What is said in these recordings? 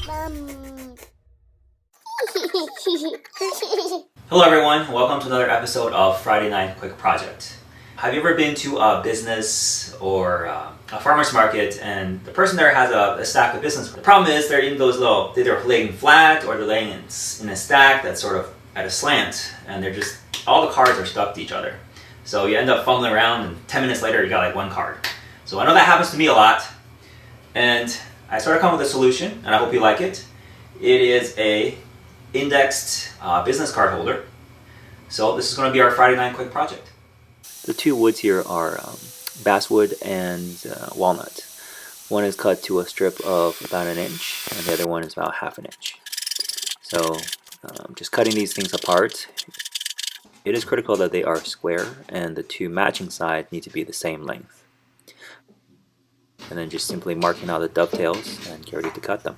Hello everyone, welcome to another episode of Friday Night Quick Project. Have you ever been to a business or a farmer's market and the person there has a stack of business cards? The problem is they're in those little, they're laying flat or they're laying in a stack that's sort of at a slant, and they're just, all the cards are stuck to each other. So you end up fumbling around and 10 minutes later you got like one card. So I know that happens to me a lot, and I started coming with a solution, and I hope you like it. It is a indexed business card holder. So this is going to be our Friday Night Quick Project. The two woods here are basswood and walnut. One is cut to a strip of about 1 inch, and the other one is about 1/2 inch. So just cutting these things apart, it is critical that they are square and the two matching sides need to be the same length. And then just simply marking out the dovetails and get ready to cut them.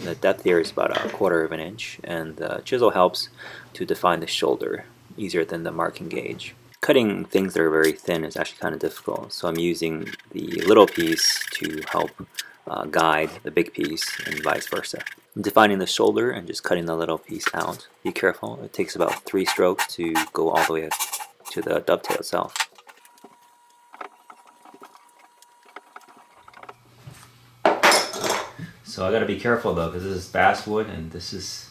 The depth here is about 1/4 inch, and the chisel helps to define the shoulder, easier than the marking gauge. Cutting things that are very thin is actually kind of difficult, so I'm using the little piece to help guide the big piece and vice versa. I'm defining the shoulder and just cutting the little piece out. Be careful, it takes about 3 strokes to go all the way to the dovetail itself. So I gotta be careful though, because this is basswood and this is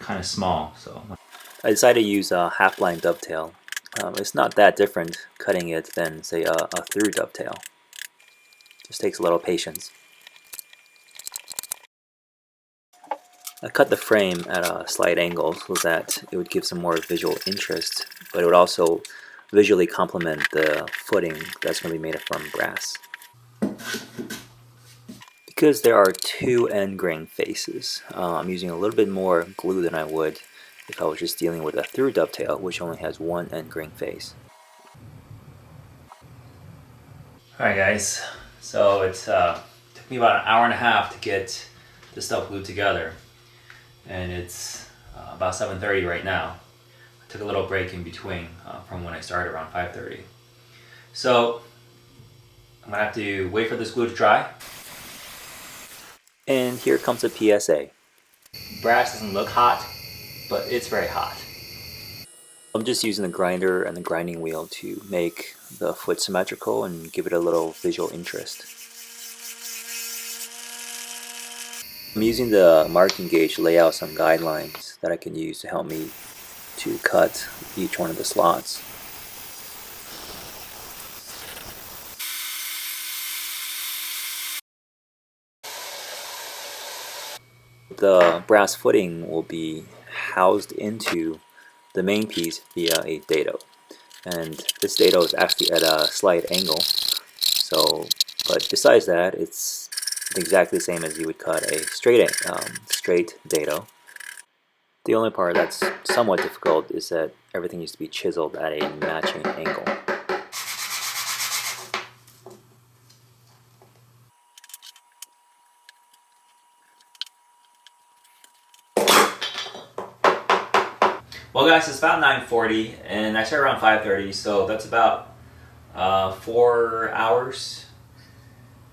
kind of small. So I decided to use a half-line dovetail. It's not that different cutting it than, say, a through dovetail. Just takes a little patience. I cut the frame at a slight angle so that it would give some more visual interest, but it would also visually complement the footing that's going to be made from brass. Because there are 2 end grain faces, I'm using a little bit more glue than I would if I was just dealing with a through dovetail, which only has 1 end grain face. alright guys, so it took me about 1.5 hours to get this stuff glued together, and it's about 7:30 right now. I took a little break in between from when I started around 5:30. So I'm gonna have to wait for this glue to dry. And here comes a PSA. Brass doesn't look hot, but it's very hot. I'm just using the grinder and the grinding wheel to make the foot symmetrical and give it a little visual interest. I'm using the marking gauge to lay out some guidelines that I can use to help me to cut each one of the slots. The brass footing will be housed into the main piece via a dado, and this dado is actually at a slight angle. So, but besides that, it's exactly the same as you would cut a straight dado. The only part that's somewhat difficult is that everything needs to be chiseled at a matching angle. Well guys, it's about 9:40 and I started around 5:30, so that's about 4 hours.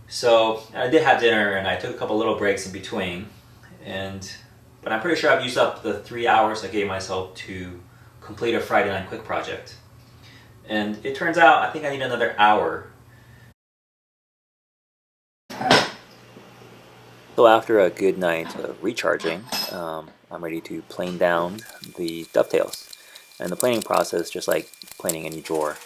So I did have dinner and I took a couple little breaks in between, but I'm pretty sure I've used up the 3 hours I gave myself to complete a Friday Night Quick Project. And it turns out I think I need another hour. So after a good night of recharging, I'm ready to plane down the dovetails. And the planing process, just like planing any drawer.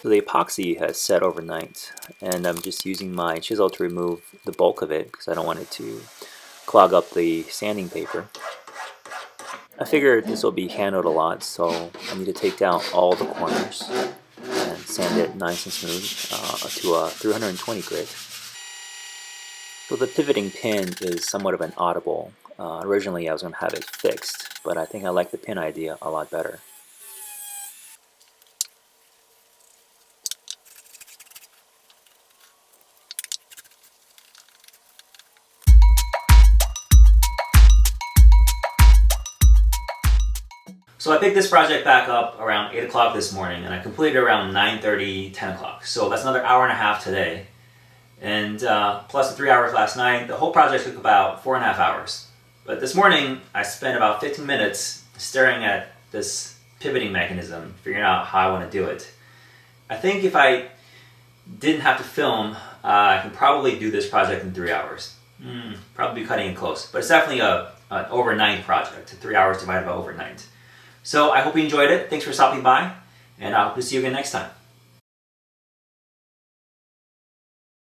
So the epoxy has set overnight, and I'm just using my chisel to remove the bulk of it because I don't want it to clog up the sanding paper. I figured this will be handled a lot, so I need to take down all the corners and sand it nice and smooth to a 320 grit. So the pivoting pin is somewhat of an audible. Originally I was going to have it fixed, but I think I like the pin idea a lot better. So I picked this project back up around 8 o'clock this morning and I completed around 9:30, 10 o'clock. So that's another 1.5 hours today. And plus the 3 hours last night, the whole project took about 4.5 hours. But this morning, I spent about 15 minutes staring at this pivoting mechanism, figuring out how I want to do it. I think if I didn't have to film, I can probably do this project in 3 hours. Probably cutting it close, but it's definitely an overnight project, 3 hours divided by overnight. So I hope you enjoyed it. Thanks for stopping by, and I hope to see you again next time.